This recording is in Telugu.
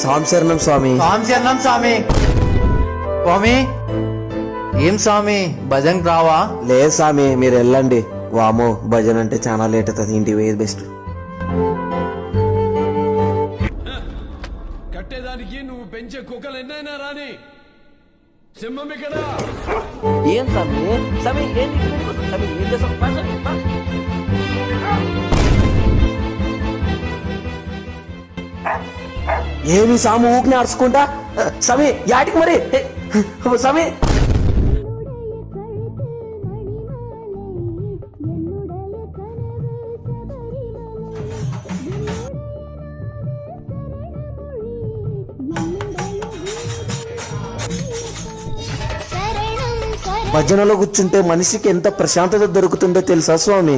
స్వామి శరణం స్వామి. స్వామి శరణం స్వామి. స్వామి ఏం స్వామి భజన్ రావా? లేదు స్వామి, మీరు వెళ్ళండి. వామో, భజన అంటే చాలా లేట్ అవుతుంది, ఇంటికి పోయేది బెస్ట్. కట్టేదానికి నువ్వు పెంచే కుక్కలు ఎన్నైనా రాని సింహం ఇక్కడ. ఏం స్వామి స్వామి ఏంటి స్వామి ఏం చేస్తాం? ఏమి సాము ఊపిని అరుచుకుంటా? స్వామి యాటికి మరి? స్వామి భజనలో కూర్చుంటే మనిషికి ఎంత ప్రశాంతత దొరుకుతుందో తెలుసా స్వామి?